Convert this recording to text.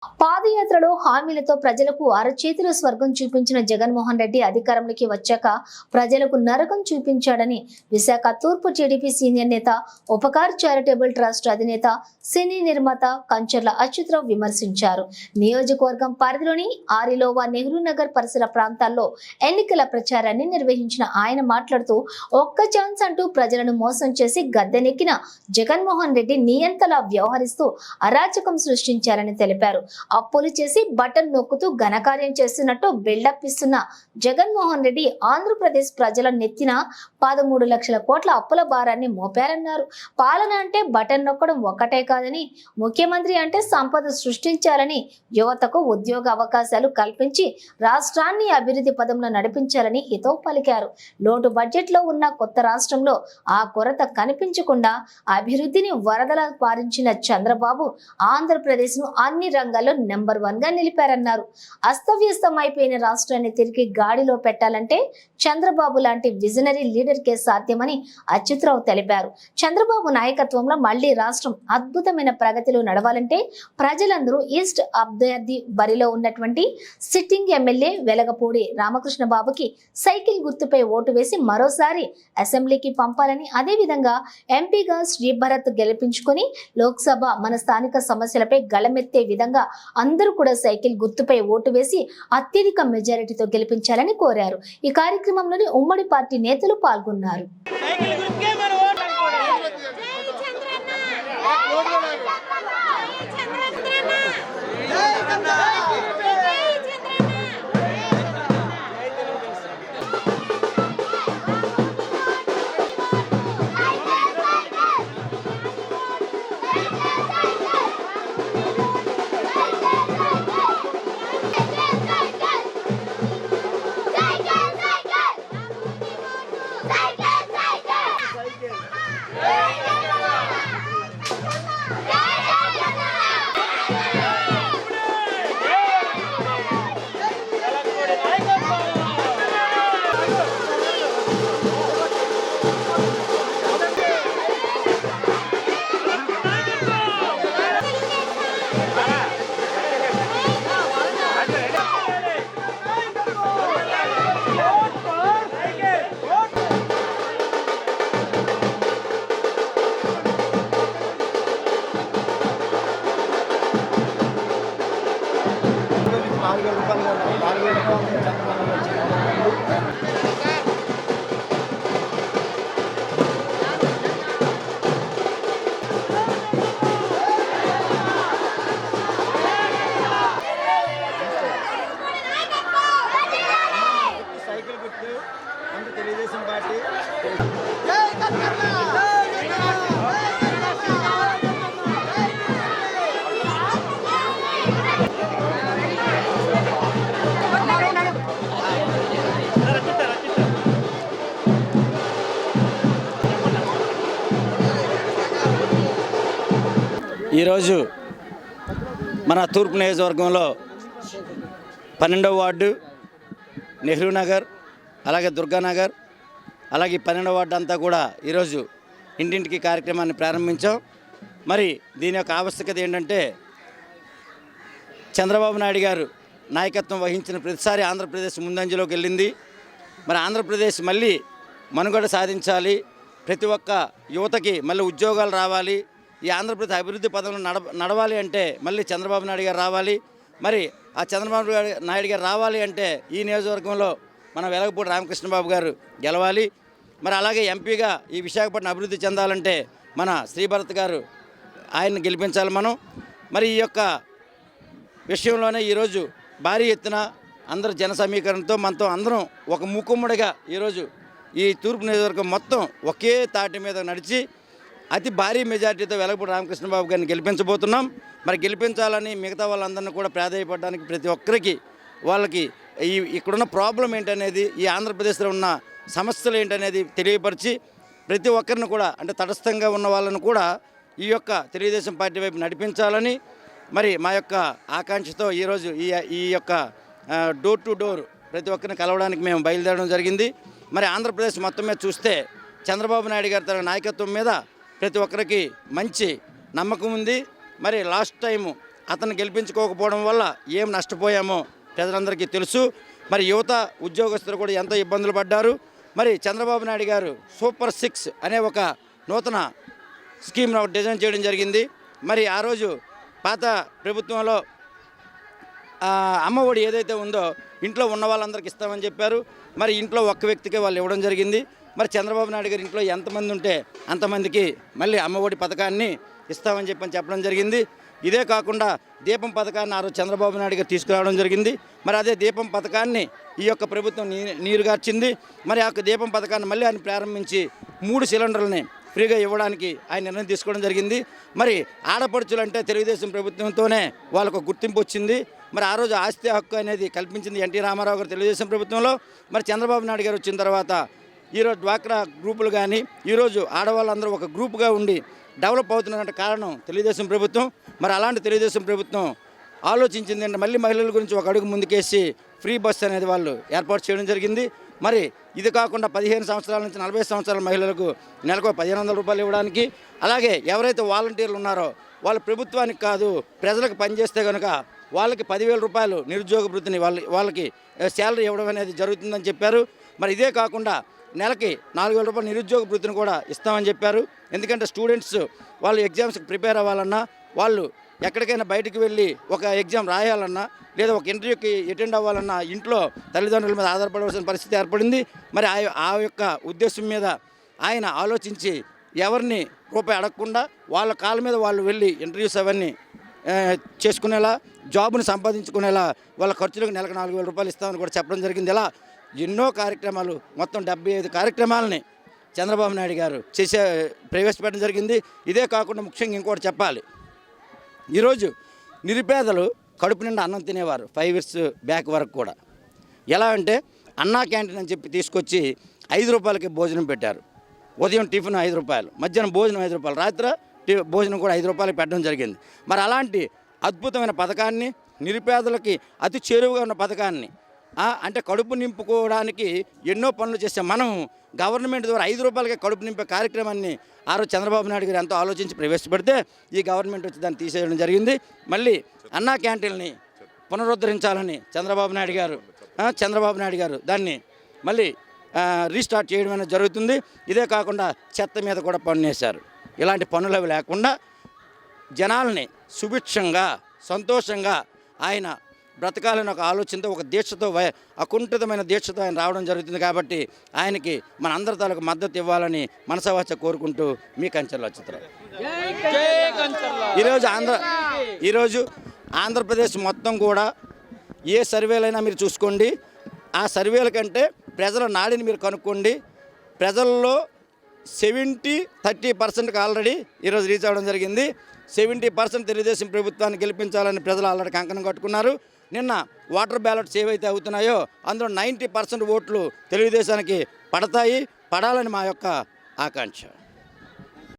పాదయాత్రలో హామీలతో ప్రజలకు అరచేతిలో స్వర్గం చూపించిన జగన్మోహన్ రెడ్డి అధికారంలోకి వచ్చాక ప్రజలకు నరకం చూపించాడని విశాఖ తూర్పు టీడీపీ సీనియర్ నేత ఉపకార్ చారిటబుల్ ట్రస్ట్ అధినేత సినీ నిర్మాత కంచర్ల అచ్యుతరావు విమర్శించారు. నియోజకవర్గం పరిధిలోని ఆరిలోవా నెహ్రూ నగర్ పరిసర ప్రాంతాల్లో ఎన్నికల ప్రచారాన్ని నిర్వహించిన ఆయన మాట్లాడుతూ ఒక్క ఛాన్స్ అంటూ ప్రజలను మోసం చేసి గద్దెనెక్కిన జగన్మోహన్ రెడ్డి నియంతలా వ్యవహరిస్తూ అరాచకం సృష్టించారని తెలిపారు. అప్పులు చేసి బటన్ నొక్కుతూ ఘనకార్యం చేస్తున్నట్టు బిల్డప్ ఇస్తున్న జగన్మోహన్ రెడ్డి ఆంధ్రప్రదేశ్ ప్రజల నెత్తిన 13 లక్షల కోట్ల అప్పుల భారాన్ని మోపారన్నారు. పాలన అంటే బటన్ నొక్కడం ఒక్కటే కాదని, ముఖ్యమంత్రి అంటే సంపద సృష్టించాలని, యువతకు ఉద్యోగ అవకాశాలు కల్పించి రాష్ట్రాన్ని అభివృద్ధి పదంలో నడిపించాలని హితవు పలికారు. లోటు బడ్జెట్ లో ఉన్న కొత్త రాష్ట్రంలో ఆ కొరత కనిపించకుండా అభివృద్ధిని వరదలా పారించిన చంద్రబాబు ఆంధ్రప్రదేశ్ ను అన్ని రంగాల్లో నెంబర్ 1 గా నిలిపారన్నారు. అస్తవ్యస్తం అయిపోయిన రాష్ట్రాన్ని తిరిగి గాడిలో పెట్టాలంటే చంద్రబాబు లాంటి విజనరీ లీడర్ కే సాధ్యమని అచ్యుతరావు తెలిపారు. చంద్రబాబు నాయకత్వంలో మళ్లీ రాష్ట్రం అద్భుతమైన ప్రగతిలో నడవాలంటే ప్రజలందరూ ఈస్ట్ అభ్యర్థి బరిలో ఉన్నటువంటి సిట్టింగ్ ఎమ్మెల్యే వెలగపూడి రామకృష్ణ బాబుకి సైకిల్ గుర్తుపై ఓటు వేసి మరోసారి అసెంబ్లీకి పంపాలని, అదేవిధంగా ఎంపీగా శ్రీభరత్ గెలిపించుకుని లోక్సభ మన స్థానిక సమస్యలపై గళమెత్తే విధంగా అందరూ కూడా సైకిల్ గుర్తుపై ఓటు వేసి అత్యధిక మెజారిటీతో గెలిపించాలని కోరారు. ఈ కార్యక్రమంలోని ఉమ్మడి పార్టీ నేతలు పాల్గొన్నారు. తెలుగుదేశం పార్టీ ఈరోజు మన తూర్పు నియోజకవర్గంలో 12వ వార్డు నెహ్రూ నగర్, అలాగే దుర్గానగర్, అలాగే 12వ వార్డు అంతా కూడా ఈరోజు ఇంటింటికి కార్యక్రమాన్ని ప్రారంభించాం. మరి దీని యొక్క ఆవశ్యకత ఏంటంటే, చంద్రబాబు నాయుడు గారు నాయకత్వం వహించిన ప్రతిసారి ఆంధ్రప్రదేశ్ ముందంజలోకి వెళ్ళింది. మరి ఆంధ్రప్రదేశ్ మళ్ళీ మనుగడ సాధించాలి, ప్రతి ఒక్క యువతకి మళ్ళీ ఉద్యోగాలు రావాలి, ఈ ఆంధ్రప్రదేశ్ అభివృద్ధి పదంలో నడవాలి అంటే మళ్ళీ చంద్రబాబు నాయుడు గారు రావాలి. మరి ఆ చంద్రబాబు నాయుడు గారు రావాలి అంటే ఈ నియోజకవర్గంలో మన వెలగపూడి రామకృష్ణబాబు గారు గెలవాలి. మరి అలాగే ఎంపీగా ఈ విశాఖపట్నం అభివృద్ధి చెందాలంటే మన శ్రీభరత్ గారు ఆయన్ని గెలిపించాలి మనం. మరి ఈ యొక్క విషయంలోనే ఈరోజు భారీ ఎత్తున అందరూ జన సమీకరణతో మనతో అందరం ఒక మూకుమ్మడిగా ఈరోజు ఈ తూర్పు నియోజకవర్గం మొత్తం ఒకే తాటి మీద నడిచి అతి భారీ మెజార్టీతో వెలగపూడి రామకృష్ణబాబు గారిని గెలిపించబోతున్నాం. మరి గెలిపించాలని మిగతా వాళ్ళందరినీ కూడా ప్రాధాన్యపడడానికి ప్రతి ఒక్కరికి వాళ్ళకి ఇక్కడున్న ప్రాబ్లం ఏంటనేది, ఈ ఆంధ్రప్రదేశ్లో ఉన్న సమస్యలు ఏంటనేది తెలియపరిచి ప్రతి ఒక్కరిని కూడా అంటే తటస్థంగా ఉన్న వాళ్ళను కూడా ఈ యొక్క తెలుగుదేశం పార్టీ వైపు నడిపించాలని మరి మా యొక్క ఆకాంక్షతో ఈరోజు ఈ యొక్క డోర్ టు డోర్ ప్రతి ఒక్కరిని కలవడానికి మేము బయలుదేరడం జరిగింది. మరి ఆంధ్రప్రదేశ్ మొత్తం మీద చూస్తే చంద్రబాబు నాయుడు గారి తన నాయకత్వం మీద ప్రతి ఒక్కరికి మంచి నమ్మకం ఉంది. మరి లాస్ట్ టైము అతను గెలిపించుకోకపోవడం వల్ల ఏం నష్టపోయామో ప్రజలందరికీ తెలుసు. మరి యువత ఉద్యోగస్తులు కూడా ఎంతో ఇబ్బందులు పడ్డారు. మరి చంద్రబాబు నాయుడు గారు సూపర్ 6 అనే ఒక నూతన స్కీమ్ డిజైన్ చేయడం జరిగింది. మరి ఆ రోజు పాత ప్రభుత్వంలో అమ్మఒడి ఏదైతే ఉందో ఇంట్లో ఉన్న వాళ్ళందరికీ ఇస్తామని చెప్పారు. మరి ఇంట్లో ఒక్క వ్యక్తికే వాళ్ళు ఇవ్వడం జరిగింది. మరి చంద్రబాబు నాయుడు గారి ఇంట్లో ఎంతమంది ఉంటే అంతమందికి మళ్ళీ అమ్మఒడి పథకాన్ని ఇస్తామని చెప్పడం జరిగింది. ఇదే కాకుండా దీపం పథకాన్ని ఆ రోజు చంద్రబాబు నాయుడు గారు తీసుకురావడం జరిగింది. మరి అదే దీపం పథకాన్ని ఈ యొక్క ప్రభుత్వం నీరుగార్చింది. మరి ఆ యొక్క దీపం పథకాన్ని మళ్ళీ ఆయన ప్రారంభించి 3 సిలిండర్లని ఫ్రీగా ఇవ్వడానికి ఆయన నిర్ణయం తీసుకోవడం జరిగింది. మరి ఆడపడుచులు అంటే తెలుగుదేశం ప్రభుత్వంతోనే వాళ్ళకు గుర్తింపు వచ్చింది. మరి ఆ రోజు ఆస్తి హక్కు అనేది కల్పించింది ఎన్టీ రామారావు గారు తెలుగుదేశం ప్రభుత్వంలో. మరి చంద్రబాబు నాయుడు గారు వచ్చిన తర్వాత ఈరోజు డ్వాక్రా గ్రూపులు కానీ ఈరోజు ఆడవాళ్ళందరూ ఒక గ్రూపుగా ఉండి డెవలప్ అవుతున్నటువంటి కారణం తెలుగుదేశం ప్రభుత్వం. మరి అలాంటి తెలుగుదేశం ప్రభుత్వం ఆలోచించింది అంటే మళ్ళీ మహిళల గురించి ఒక అడుగు ముందుకేసి ఫ్రీ బస్ అనేది వాళ్ళు ఏర్పాటు చేయడం జరిగింది. మరి ఇది కాకుండా 15 సంవత్సరాల నుంచి 40 సంవత్సరాల మహిళలకు నెలకు 1500 రూపాయలు ఇవ్వడానికి, అలాగే ఎవరైతే వాలంటీర్లు ఉన్నారో వాళ్ళు ప్రభుత్వానికి కాదు ప్రజలకు పనిచేస్తే కనుక వాళ్ళకి 10,000 రూపాయలు నిరుద్యోగ వృత్తిని వాళ్ళకి శాలరీ ఇవ్వడం అనేది జరుగుతుందని చెప్పారు. మరి ఇదే కాకుండా నెలకి 4,000 రూపాయలు నిరుద్యోగ వృత్తిని కూడా ఇస్తామని చెప్పారు. ఎందుకంటే స్టూడెంట్స్ వాళ్ళు ఎగ్జామ్స్కి ప్రిపేర్ అవ్వాలన్నా, వాళ్ళు ఎక్కడికైనా బయటికి వెళ్ళి ఒక ఎగ్జామ్ రాయాలన్నా లేదా ఒక ఇంటర్వ్యూకి అటెండ్ అవ్వాలన్నా ఇంట్లో తల్లిదండ్రుల మీద ఆధారపడవలసిన పరిస్థితి ఏర్పడింది. మరి ఆ యొక్క ఉద్దేశం మీద ఆయన ఆలోచించి ఎవరిని రూపాయి అడగకుండా వాళ్ళ కాళ్ళ మీద వాళ్ళు వెళ్ళి ఇంటర్వ్యూస్ అవన్నీ చేసుకునేలా, జాబ్ని సంపాదించుకునేలా వాళ్ళ ఖర్చులకు నెలకు 4,000 రూపాయలు ఇస్తామని కూడా చెప్పడం జరిగింది. ఇలా ఎన్నో కార్యక్రమాలు, మొత్తం 75 కార్యక్రమాలని చంద్రబాబు నాయుడు గారు ప్రవేశపెట్టడం జరిగింది. ఇదే కాకుండా ముఖ్యంగా ఇంకోటి చెప్పాలి. ఈరోజు నిరుపేదలు కడుపు నిండా అన్నం తినేవారు 5 years బ్యాక్ వరకు కూడా. ఎలా అంటే అన్నా క్యాంటీన్ అని చెప్పి తీసుకొచ్చి 5 రూపాయలకి భోజనం పెట్టారు. ఉదయం టిఫిన్ 5 రూపాయలు, మధ్యాహ్నం భోజనం 5 రూపాయలు, రాత్రి భోజనం కూడా 5 రూపాయలకి పెట్టడం జరిగింది. మరి అలాంటి అద్భుతమైన పథకాన్ని, నిరుపేదలకి అతి చేరువగా ఉన్న పథకాన్ని, అంటే కడుపు నింపుకోవడానికి ఎన్నో పనులు చేస్తే మనం గవర్నమెంట్ ద్వారా 5 రూపాయలకే కడుపు నింపే కార్యక్రమాన్ని ఆ రోజు చంద్రబాబు నాయుడు గారు ఎంతో ఆలోచించి ప్రవేశపెడితే ఈ గవర్నమెంట్ వచ్చి దాన్ని తీసేయడం జరిగింది. మళ్ళీ అన్నా క్యాంటీన్ని పునరుద్ధరించాలని చంద్రబాబు నాయుడు గారు దాన్ని మళ్ళీ రీస్టార్ట్ చేయడం అనేది జరుగుతుంది. ఇదే కాకుండా చెత్త మీద కూడా పన్ను వేశారు. ఇలాంటి పనులు అవి లేకుండా జనాల్ని సుభిక్షంగా సంతోషంగా ఆయన బ్రతకాలని ఒక ఆలోచనతో, ఒక దీక్షతో, అకుంఠితమైన దీక్షతో ఆయన రావడం జరుగుతుంది. కాబట్టి ఆయనకి మన అందరి తాలూకు మద్దతు ఇవ్వాలని మనసావాచ కోరుకుంటూ మీ కంచెల చిత్రం. ఈరోజు ఆంధ్రప్రదేశ్ మొత్తం కూడా ఏ సర్వేలైనా మీరు చూసుకోండి, ఆ సర్వేల కంటే ప్రజల నాడిని మీరు కనుక్కోండి. ప్రజల్లో 70-30% ఆల్రెడీ ఈరోజు రీచ్ అవ్వడం జరిగింది. 70% తెలుగుదేశం ప్రభుత్వాన్ని గెలిపించాలని ప్రజలు ఆల్రెడీ కంకణం కట్టుకున్నారు. నిన్న వాటర్ బ్యాలెట్స్ ఏవైతే అవుతున్నాయో అందులో 90% ఓట్లు తెలుగుదేశానికి పడతాయి, పడాలని మా యొక్క ఆకాంక్ష.